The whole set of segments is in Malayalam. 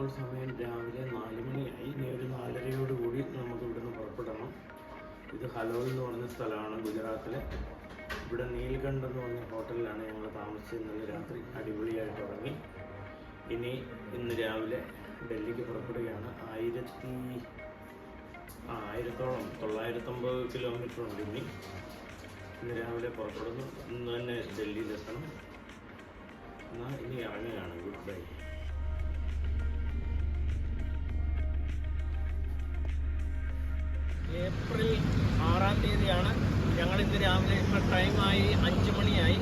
ഇപ്പോൾ സമയം രാവിലെ 4 മണിയായി. ഇനി ഒരു 4:30 കൂടി നമുക്ക് ഇവിടുന്ന് പുറപ്പെടണം. ഇത് ഹലോൽ എന്ന് പറഞ്ഞ സ്ഥലമാണ് ഗുജറാത്തിലെ. ഇവിടെ നീൽകണ്ഠ് എന്ന് പറഞ്ഞ ഹോട്ടലിലാണ് ഞങ്ങൾ താമസിച്ചത്. ഇന്നലെ രാത്രി അടിപൊളിയായിട്ട് ഉറങ്ങി. ഇന്ന് രാവിലെ ഡൽഹിക്ക് പുറപ്പെടുകയാണ്. 950 കിലോമീറ്റർ ഉണ്ട്. ഇന്ന് രാവിലെ പുറപ്പെടുന്നു. ഇന്ന് തന്നെ ഡൽഹിയിലെത്തണം. എന്നാൽ ഇനി ഇറങ്ങുകയാണ്. Good bye. ഏപ്രിൽ 6-ാം തീയതിയാണ്. ഞങ്ങളിന്ന് രാവിലെ ഇപ്പോൾ ടൈമായി 5 മണിയായി.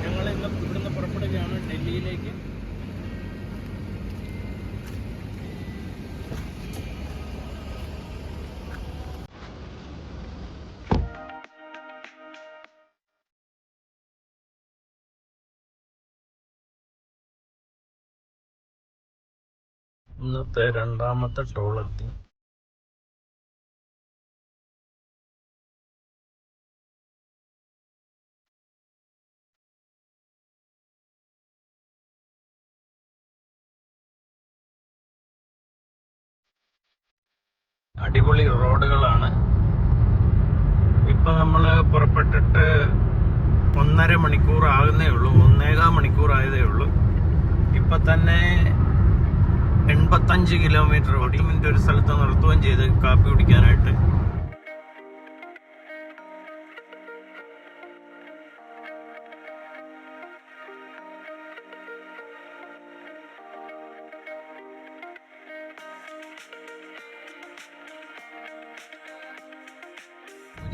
ഞങ്ങൾ ഇന്ന് ഇവിടുന്ന് പുറപ്പെടുകയാണ് ഡൽഹിയിലേക്ക്. ഇന്നത്തെ 2ാമത്തെ ടോളെത്തി. അടിപൊളി റോഡുകളാണ്. ഇപ്പൊ നമ്മള് പുറപ്പെട്ടിട്ട് 1.5 മണിക്കൂർ ആകുന്നേ ഉള്ളൂ. 1.25 മണിക്കൂർ ആയതേ ഉള്ളൂ. ഇപ്പൊ തന്നെ 85 കിലോമീറ്റർ ഓടി. മിനിറ്റ് ഒരു സ്ഥലത്ത് നിർത്തുകയും ചെയ്ത് കാപ്പി കുടിക്കാനായിട്ട്.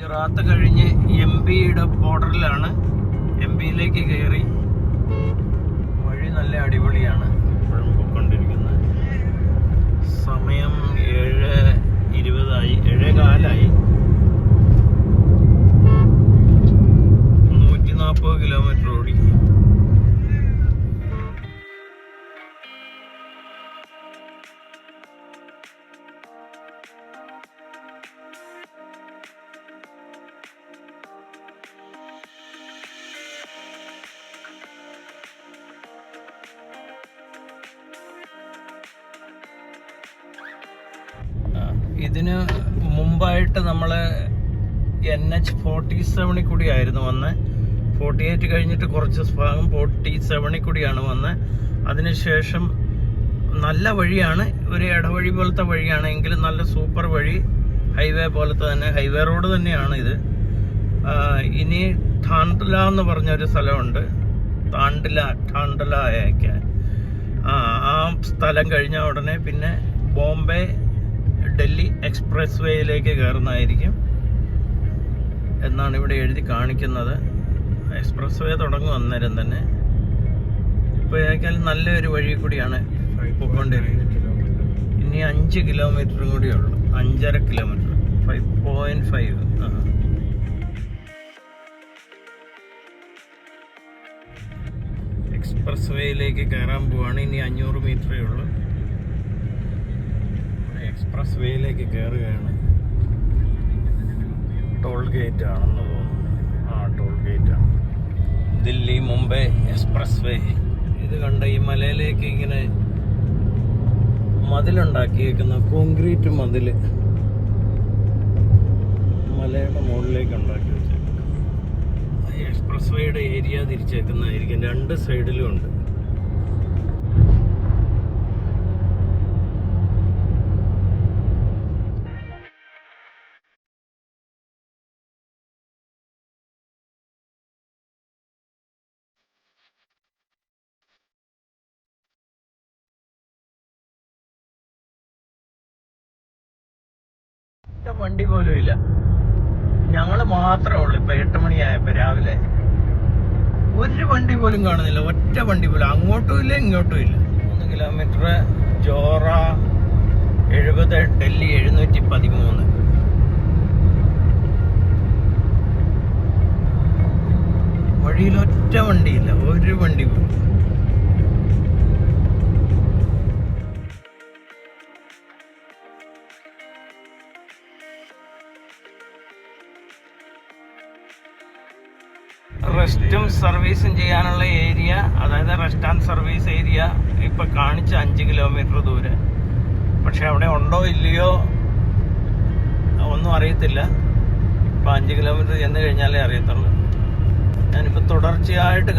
ഗുജറാത്ത് കഴിഞ്ഞ് MP-യുടെ ബോർഡറിലാണ്. MP-യിലേക്ക് കയറി. വഴി നല്ല അടിപൊളിയാണ്. ഇപ്പോഴും പോയിക്കൊണ്ടിരിക്കുന്നത്. സമയം 7:20 7:15. 140 കിലോമീറ്റർ ഓടി. ഇതിന് മുമ്പായിട്ട് നമ്മൾ NH-47 കൂടി ആയിരുന്നു വന്നത്. 48 കഴിഞ്ഞിട്ട് കുറച്ച് ഭാഗം 47 കൂടിയാണ് വന്നത്. അതിനുശേഷം നല്ല വഴിയാണ്, ഒരു ഇടവഴി പോലത്തെ വഴിയാണ്, എങ്കിലും നല്ല സൂപ്പർ വഴി. ഹൈവേ പോലത്തെ തന്നെ, ഹൈവേ റോഡ് തന്നെയാണ് ഇത്. ഇനി ടാണ്ടല എന്ന് പറഞ്ഞൊരു സ്ഥലമുണ്ട്. ടാണ്ടല ആ സ്ഥലം കഴിഞ്ഞ ഉടനെ പിന്നെ ബോംബെ ഡൽഹി എക്സ്പ്രസ് വേയിലേക്ക് കയറുന്നതായിരിക്കും എന്നാണ് ഇവിടെ എഴുതി കാണിക്കുന്നത്. എക്സ്പ്രസ് വേ തുടങ്ങും അന്നേരം തന്നെ. ഇപ്പോൾ ഏതായാലും നല്ലൊരു വഴി കൂടിയാണ് പോയിക്കൊണ്ടിരിക്കുന്നത്. ഇനി 5 കിലോമീറ്ററും കൂടിയേ ഉള്ളൂ. 5.5 കിലോമീറ്റർ, 5.5. എക്സ്പ്രസ് വേയിലേക്ക് കയറാൻ പോവാണ്. ഇനി 500 മീറ്ററേ ഉള്ളൂ. എക്സ്പ്രസ് വേയിലേക്ക് കയറുകയാണ്. ടോൾ ഗേറ്റ് ആണെന്ന് തോന്നുന്നു. ടോൾ ഗേറ്റ് ആണ്. ദില്ലി മുംബൈ എക്സ്പ്രസ് വേ. ഇത് കണ്ട ഈ മലയിലേക്ക് ഇങ്ങനെ മതിലുണ്ടാക്കിയേക്കുന്ന കോൺക്രീറ്റ് മതില് മലയുടെ മുകളിലേക്ക് ഉണ്ടാക്കി വെച്ചേക്കുന്നത്. Express വേയുടെ area തിരിച്ചേക്കുന്നതായിരിക്കും. 2 സൈഡിലും ഉണ്ട്. വണ്ടി പോലും ഇല്ല. ഞങ്ങള് മാത്രമേ ഉള്ളൂ. ഇപ്പൊ 8 മണിയായപ്പോ രാവിലെ ഒരു വണ്ടി പോലും കാണുന്നില്ല. ഒറ്റ വണ്ടി പോലും. അങ്ങോട്ടും ഇല്ല ഇങ്ങോട്ടും ഇല്ല. 3 കിലോമീറ്റർ ജോറ 70, ഡൽഹി 713. വഴിയിൽ ഒറ്റ വണ്ടിയില്ല, ഒരു വണ്ടി പോലും. റെസ്റ്റും സർവീസും ചെയ്യാനുള്ള ഏരിയ, അതായത് റെസ്റ്റ് ആൻഡ് സർവീസ് ഏരിയ ഇപ്പൊ കാണിച്ച 5 കിലോമീറ്റർ ദൂരെ. പക്ഷെ അവിടെ ഉണ്ടോ ഇല്ലയോ ഒന്നും അറിയത്തില്ല. ഇപ്പൊ 5 കിലോമീറ്റർ ചെന്ന് കഴിഞ്ഞാലേ അറിയത്തുള്ളൂ. ഞാനിപ്പോൾ തുടർച്ചയായിട്ട്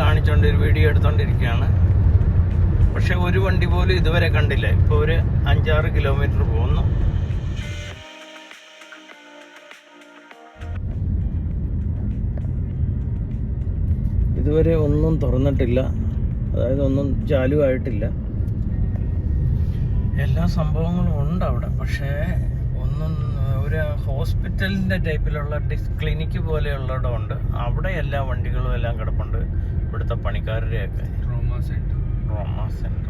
വീഡിയോ എടുത്തോണ്ടിരിക്കുകയാണ്. പക്ഷെ ഒരു വണ്ടി പോലും ഇതുവരെ കണ്ടില്ല. ഇപ്പോൾ ഒരു 5-6 കിലോമീറ്റർ പോകുന്നു. ഇതുവരെ ഒന്നും തുറന്നിട്ടില്ല, അതായത് ഒന്നും ചാലുവായിട്ടില്ല. എല്ലാ സംഭവങ്ങളും ഉണ്ട് അവിടെ. പക്ഷേ ഒന്നും ഒരു ഹോസ്പിറ്റലിൻ്റെ ടൈപ്പിലുള്ള ക്ലിനിക്ക് പോലെയുള്ളിടം ഉണ്ട്. അവിടെ എല്ലാ വണ്ടികളും എല്ലാം കിടപ്പുണ്ട്. ഇവിടുത്തെ പണിക്കാരുടെയൊക്കെ ട്രോമ സെൻറ്റർ.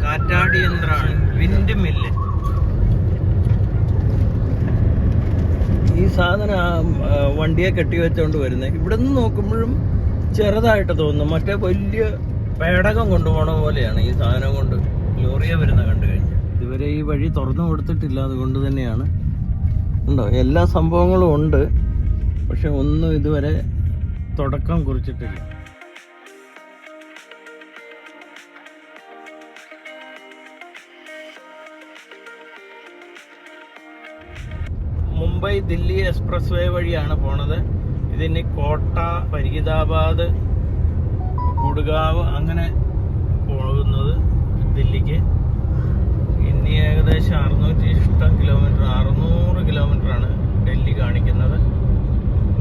കാറ്റാടി യന്ത്രമാണ്, വിൻഡ് മില്ല്. ഈ സാധനം വണ്ടിയെ കെട്ടിവെച്ചോണ്ട് വരുന്നത്. ഇവിടെ നിന്ന് നോക്കുമ്പോഴും ചെറുതായിട്ട് തോന്നുന്നു. മറ്റേ വലിയ പേടകം കൊണ്ടുപോകണ പോലെയാണ് ഈ സാധനം കൊണ്ട് ലോറിയെ വരുന്ന കണ്ടു കഴിഞ്ഞു. ഇതുവരെ ഈ വഴി തുറന്നു കൊടുത്തിട്ടില്ല. അതുകൊണ്ട് തന്നെയാണ്. ഉണ്ടോ, എല്ലാ സംഭവങ്ങളും ഉണ്ട്. പക്ഷെ ഒന്നും ഇതുവരെ തുടക്കം കുറിച്ചിട്ടില്ല. മുംബൈ ദില്ലി എക്സ്പ്രസ് വേ വഴിയാണ് പോണത്. ഇതിന് കോട്ട, ഫരീദാബാദ്, ഗുഡ്ഗാവ് അങ്ങനെ പോകുന്നത് ദില്ലിക്ക്. ഇനി ഏകദേശം 600 കിലോമീറ്ററാണ് ഡൽഹി കാണിക്കുന്നത്.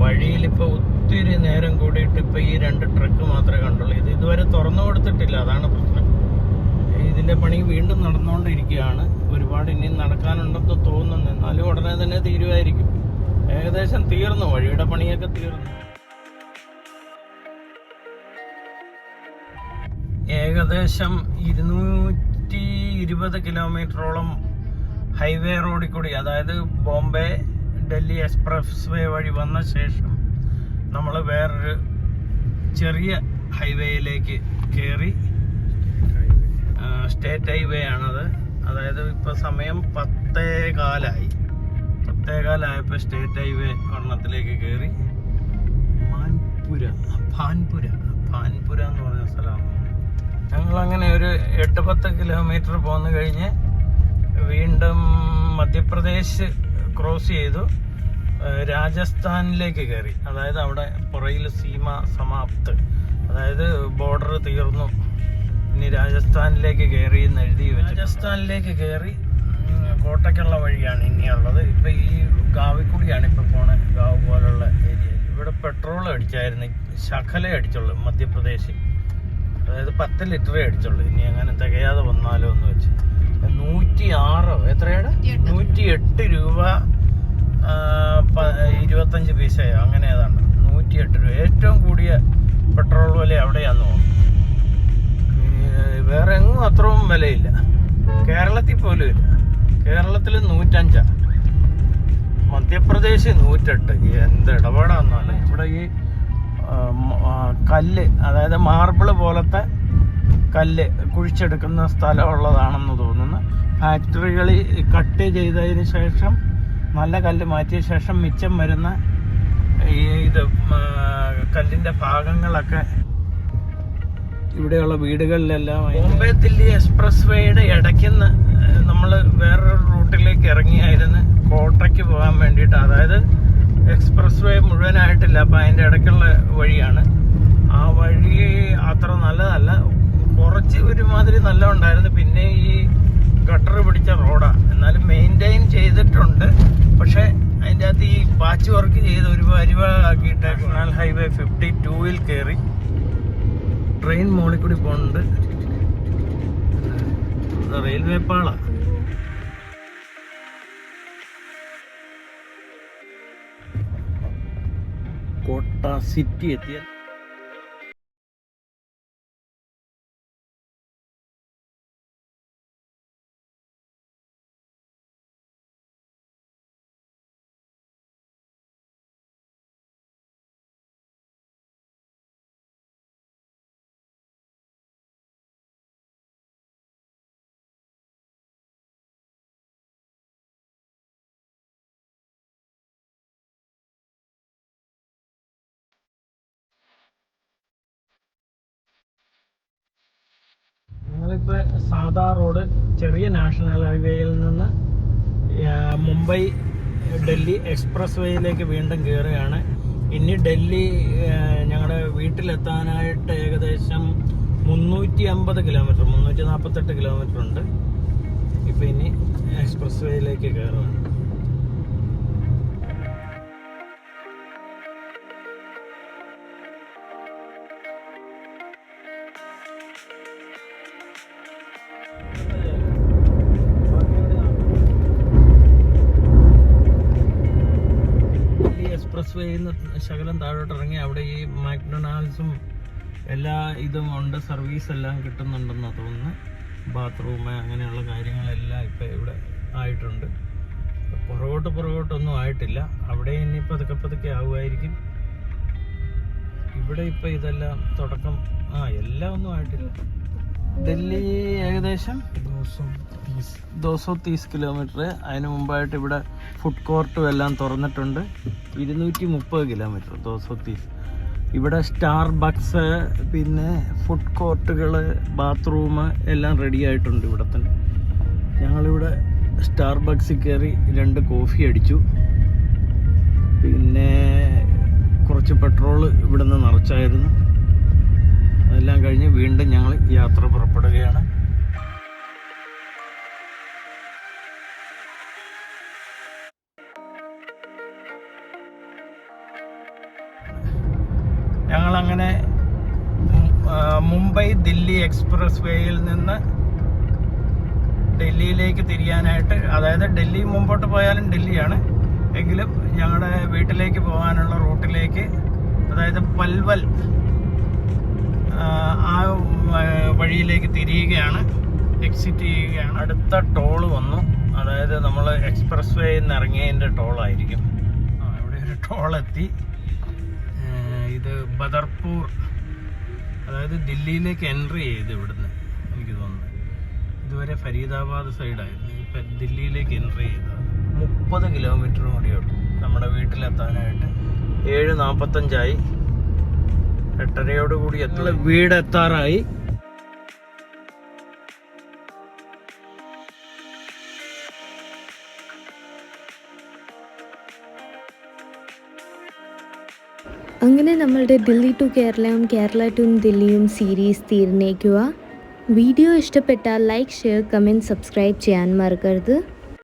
വഴിയിലിപ്പോൾ ഒത്തിരി നേരം കൂടിയിട്ട് ഇപ്പോൾ ഈ 2 ട്രക്ക് മാത്രമേ കണ്ടുള്ളൂ. ഇത് ഇതുവരെ തുറന്നു കൊടുത്തിട്ടില്ല, അതാണ് പ്രശ്നം. ഇതിൻ്റെ പണി വീണ്ടും നടന്നുകൊണ്ടിരിക്കുകയാണ്. ഒരുപാട് ഇനി നടക്കാനുണ്ടെന്ന് തോന്നുന്നു. എന്നാലും ഉടനെ തന്നെ തീരുമായിരിക്കും. ഏകദേശം തീർന്നു, വഴിയുടെ പണിയൊക്കെ തീർന്നു. ഏകദേശം 220 കിലോമീറ്ററോളം ഹൈവേ റോഡിൽ കൂടി, അതായത് ബോംബെ ഡൽഹി എക്സ്പ്രസ് വേ വഴി വന്ന ശേഷം നമ്മൾ വേറൊരു ചെറിയ ഹൈവേയിലേക്ക് കയറി. സ്റ്റേറ്റ് ഹൈവേ ആണത്. അതായത് ഇപ്പോൾ സമയം 10:15 10:15 സ്റ്റേറ്റ് ഹൈവേ ഒരെണ്ണത്തിലേക്ക് കയറി. ഭാൻപുര എന്ന് പറഞ്ഞ സ്ഥലമാണ്. ഞങ്ങളങ്ങനെ ഒരു 8-10 കിലോമീറ്റർ പോന്നു കഴിഞ്ഞ് വീണ്ടും മധ്യപ്രദേശ് ക്രോസ് ചെയ്തു രാജസ്ഥാനിലേക്ക് കയറി. അതായത് അവിടെ പുറയിൽ സീമ സമാപ്ത്, അതായത് ബോർഡർ തീർന്നു, ഇനി രാജസ്ഥാനിലേക്ക് കയറി എന്ന് എഴുതി വെച്ചു. രാജസ്ഥാനിലേക്ക് കയറി കോട്ടയ്ക്കുള്ള വഴിയാണ് ഇനിയുള്ളത്. ഇപ്പം ഈ ഗാവിക്കൂടിയാണ് ഇപ്പം പോണേ, ഗാവ് പോലുള്ള ഏരിയ. ഇവിടെ പെട്രോൾ അടിച്ചായിരുന്നു, ശകലേ അടിച്ചുള്ളൂ മധ്യപ്രദേശിൽ. അതായത് 10 ലിറ്ററേ അടിച്ചുള്ളൂ. ഇനി അങ്ങനെ തികയാതെ വന്നാലോ എന്ന് വെച്ച് 106 എത്രയാണ് 108 രൂപ 25 പൈസയോ അങ്ങനെ ഏതാണ്ട് 108 രൂപ. ഏറ്റവും കൂടിയ പെട്രോൾ വില അവിടെയാന്ന് തോന്നുന്നു. വേറെ എങ്ങും അത്രയും വിലയില്ല. കേരളത്തിൽ പോലും ഇല്ല. കേരളത്തിൽ 105, മധ്യപ്രദേശ് 108. എന്ത് ഇടപാടാന്നാലും. ഇവിടെ ഈ കല്ല്, അതായത് മാർബിള് പോലത്തെ കല്ല് കുഴിച്ചെടുക്കുന്ന സ്ഥലമുള്ളതാണെന്ന് തോന്നുന്നു. ഫാക്ടറികളിൽ കട്ട് ചെയ്തതിന് ശേഷം നല്ല കല്ല് മാറ്റിയ ശേഷം മിച്ചം വരുന്ന ഇത് കല്ലിൻ്റെ ഭാഗങ്ങളൊക്കെ ഇവിടെയുള്ള വീടുകളിലെല്ലാം. ബോംബെ ദില്ലി എക്സ്പ്രസ് വേയുടെ ഇടയ്ക്കുന്ന് നമ്മൾ വേറൊരു റൂട്ടിലേക്ക് ഇറങ്ങിയായിരുന്നു കോട്ടയ്ക്ക് പോകാൻ വേണ്ടിയിട്ട്. അതായത് എക്സ്പ്രസ് വേ മുഴുവനായിട്ടില്ല, അപ്പം അതിൻ്റെ ഇടയ്ക്കുള്ള വഴിയാണ്. ആ വഴി അത്ര നല്ലതല്ല, കുറച്ച് ഒരുമാതിരി നല്ല ഉണ്ടായിരുന്നു. പിന്നെ ഈ ഗട്ടർ പിടിച്ച റോഡാണ്, എന്നാലും മെയിൻറ്റെയിൻ ചെയ്തിട്ടുണ്ട്. പക്ഷേ അതിൻ്റെ അകത്ത് ഈ പാച്ച് വർക്ക് ചെയ്ത് ഒരു പരിവാക്കിയിട്ട് നാഷണൽ ഹൈവേ 52-ൽ കയറി. ട്രെയിൻ മുകളിൽ കൂടി പോകുന്നുണ്ട്. റെയിൽവേ പാള. കോട്ട സിറ്റി എത്തിയ സാധാ റോഡ് ചെറിയ നാഷണൽ ഹൈവേയിൽ നിന്ന് മുംബൈ ഡൽഹി എക്സ്പ്രസ് വേയിലേക്ക് വീണ്ടും കയറുകയാണ്. ഇനി ഡൽഹി ഞങ്ങളുടെ വീട്ടിലെത്താനായിട്ട് ഏകദേശം 350 കിലോമീറ്റർ 348 കിലോമീറ്റർ ഉണ്ട്. ഇപ്പം ഇനി എക്സ്പ്രസ് വേയിലേക്ക് കയറുകയാണ്. എക്സ്പ്രസ് വേയിൽ നിന്ന് ശകലം താഴോട്ട് ഇറങ്ങി അവിടെ ഈ മാക്ഡൊണാൾഡ്സും എല്ലാ ഇതും ഉണ്ട്, സർവീസ് എല്ലാം കിട്ടുന്നുണ്ടെന്ന് തോന്നുന്നു. ബാത്റൂം അങ്ങനെയുള്ള കാര്യങ്ങളെല്ലാം ഇപ്പം ഇവിടെ ആയിട്ടുണ്ട്. പുറകോട്ടൊന്നും ആയിട്ടില്ല. അവിടെ ഇനി പതുക്കെ ആവുമായിരിക്കും. ഇവിടെ ഇപ്പം ഇതെല്ലാം തുടക്കം എല്ലാം ഒന്നും ആയിട്ടില്ല. ഡൽഹി ഏകദേശം 230 കിലോമീറ്റർ. അതിന് മുമ്പായിട്ട് ഇവിടെ ഫുഡ് കോർട്ടും എല്ലാം തുറന്നിട്ടുണ്ട്. 230 കിലോമീറ്റർ 230. ഇവിടെ സ്റ്റാർബക്സ് പിന്നെ ഫുഡ് കോർട്ടുകൾ ബാത്റൂം എല്ലാം റെഡി ആയിട്ടുണ്ട് ഇവിടെ തന്നെ. ഞങ്ങളിവിടെ സ്റ്റാർബക്സിൽ കയറി 2 കോഫി അടിച്ചു. പിന്നെ കുറച്ച് പെട്രോൾ ഇവിടെ നിന്ന് നിറച്ചായിരുന്നു. അതെല്ലാം കഴിഞ്ഞ് വീണ്ടും ഞങ്ങൾ യാത്ര പുറപ്പെടുകയാണ്. ഞങ്ങളങ്ങനെ മുംബൈ ദില്ലി എക്സ്പ്രസ് വേയിൽ നിന്ന് ഡൽഹിയിലേക്ക് തിരിയാനായിട്ട്, അതായത് ഡൽഹി മുമ്പോട്ട് പോയാലും ഡൽഹിയാണ് എങ്കിലും ഞങ്ങളുടെ വീട്ടിലേക്ക് പോകാനുള്ള റൂട്ടിലേക്ക്, അതായത് പൽവൽ ആ വഴിയിലേക്ക് തിരിയുകയാണ്, എക്സിറ്റ് ചെയ്യുകയാണ്. അടുത്ത ടോള് വന്നു. അതായത് നമ്മൾ എക്സ്പ്രസ് വേയിൽ നിന്ന് ഇറങ്ങിയതിൻ്റെ ടോളായിരിക്കും. ഇവിടെ ഒരു ടോളെത്തി. ഇത് ബദർപൂർ, അതായത് ദില്ലിയിലേക്ക് എൻട്രി ചെയ്ത് ഇവിടുന്ന് എനിക്ക് തോന്നുന്നു. ഇതുവരെ ഫരീദാബാദ് സൈഡായിരുന്നു, ഇപ്പം ദില്ലിയിലേക്ക് എൻട്രി ചെയ്തത്. 30 കിലോമീറ്റർ കൂടിയുള്ളൂ നമ്മുടെ വീട്ടിലെത്താനായിട്ട്. 7:45 8:30 ഞങ്ങൾ വീടെത്താറായി. അങ്ങനെ നമ്മളുടെ ദില്ലി ടു കേരളയും കേരള ടു ദില്ലിയും സീരീസ് തീർന്നേക്കുക. വീഡിയോ ഇഷ്ടപ്പെട്ടാൽ ലൈക്ക്, ഷെയർ, കമൻറ്റ്, സബ്സ്ക്രൈബ് ചെയ്യാൻ മറക്കരുത്.